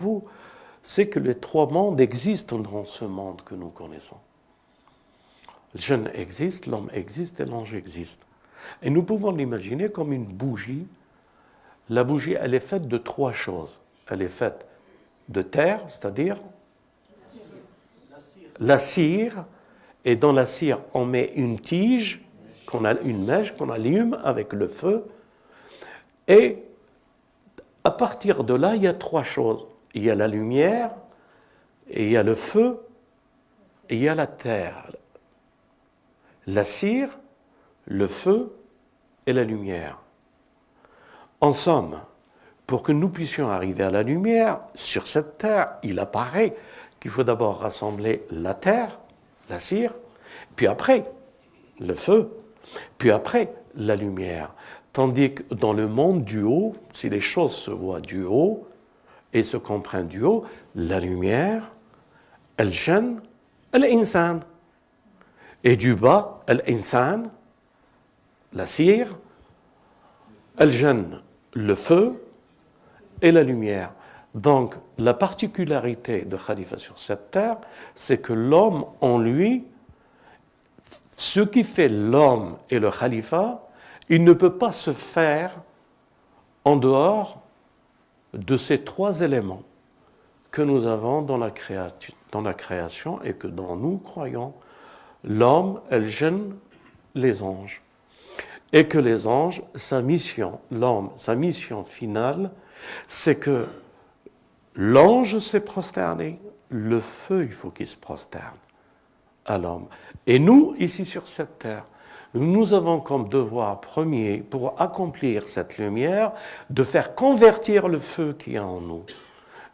vous, c'est que les trois mondes existent dans ce monde que nous connaissons. Le djinn existe, l'homme existe et l'ange existe. Et nous pouvons l'imaginer comme une bougie. La bougie, elle est faite de trois choses. Elle est faite de terre, c'est-à-dire la cire, et dans la cire, on met une tige, une mèche qu'on allume avec le feu, et à partir de là, il y a trois choses. Il y a la lumière, et il y a le feu, et il y a la terre. La cire, le feu et la lumière. En somme, pour que nous puissions arriver à la lumière, sur cette terre, il apparaît qu'il faut d'abord rassembler la terre, la cire, puis après, le feu, puis après, la lumière. Tandis que dans le monde du haut, si les choses se voient du haut et se comprennent du haut, la lumière, al-jinn, al-insan. Et du bas, al-insan, la cire, al-jinn, le feu et la lumière. Donc, la particularité de Khalifa sur cette terre, c'est que l'homme en lui, ce qui fait l'homme et le Khalifa, il ne peut pas se faire en dehors de ces trois éléments que nous avons dans la création et que dans nous croyons, l'homme, el jinn, les anges. Et que les anges, sa mission, l'homme, sa mission finale, c'est que l'ange s'est prosterné, le feu, il faut qu'il se prosterne à l'homme. Et nous, ici sur cette terre, nous avons comme devoir premier, pour accomplir cette lumière, de faire convertir le feu qui est en nous.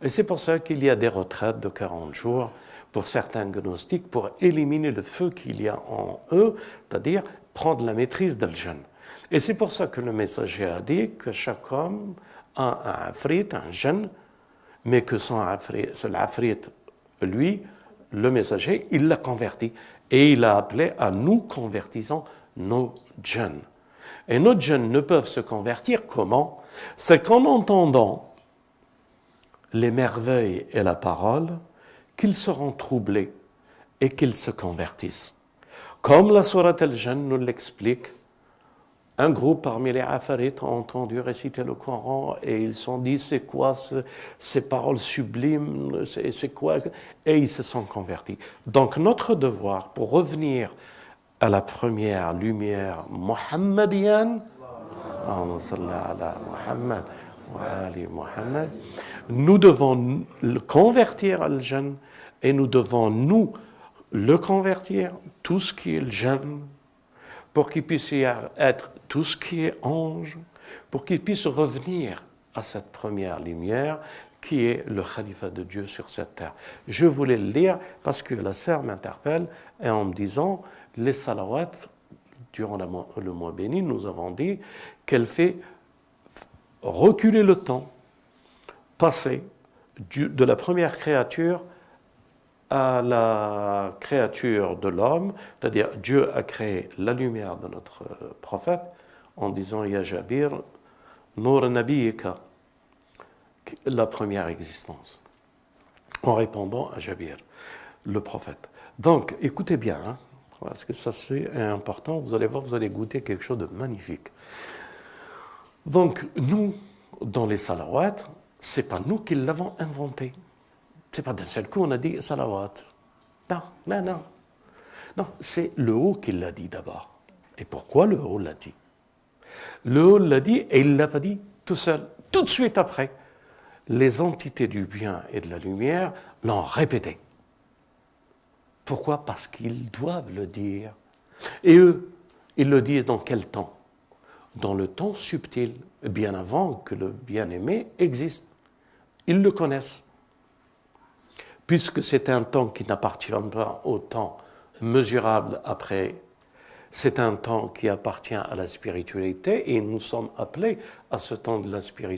Et c'est pour ça qu'il y a des retraites de 40 jours pour certains gnostiques, pour éliminer le feu qu'il y a en eux, c'est-à-dire prendre la maîtrise de l'jinn. Et c'est pour ça que le messager a dit que chaque homme a un afrit, un djinn, mais que son afrit, l'afrit, lui, le messager, il l'a converti. Et il a appelé à nous convertissons nos djinns. Et nos djinns ne peuvent se convertir comment? C'est qu'en entendant les merveilles et la parole, qu'ils seront troublés et qu'ils se convertissent. Comme la sourate al-Jinn nous l'explique, un groupe parmi les Afarites a entendu réciter le Coran et ils se sont dit c'est quoi ces paroles sublimes, c'est quoi? Et ils se sont convertis. Donc notre devoir pour revenir à la première lumière mohammedienne, nous devons le convertir à l'jinn et nous devons nous le convertir, tout ce qui est le jinn, pour qu'il puisse y être tout ce qui est ange, pour qu'il puisse revenir à cette première lumière qui est le khalifa de Dieu sur cette terre. Je voulais le lire parce que la sœur m'interpelle et en me disant les salawats, durant le mois béni, nous avons dit qu'elle fait reculer le temps, passer de la première créature à la créature de l'homme, c'est-à-dire Dieu a créé la lumière de notre prophète en disant Ya Jabir, Nur Nabiyika, la première existence, en répondant à Jabir, le prophète. Donc, écoutez bien, hein, parce que ça c'est important, vous allez voir, vous allez goûter quelque chose de magnifique. Donc, nous, dans les salawats, c'est pas nous qui l'avons inventé. C'est pas d'un seul coup on a dit salawat. Non, non, non. Non, c'est le haut qui l'a dit d'abord. Et pourquoi le haut l'a dit? Le haut l'a dit et il ne l'a pas dit tout seul. Tout de suite après, les entités du bien et de la lumière l'ont répété. Pourquoi? Parce qu'ils doivent le dire. Et eux, ils le disent dans quel temps? Dans le temps subtil, bien avant que le bien-aimé existe. Ils le connaissent. Puisque c'est un temps qui n'appartient pas au temps mesurable après, c'est un temps qui appartient à la spiritualité et nous sommes appelés à ce temps de la spiritualité.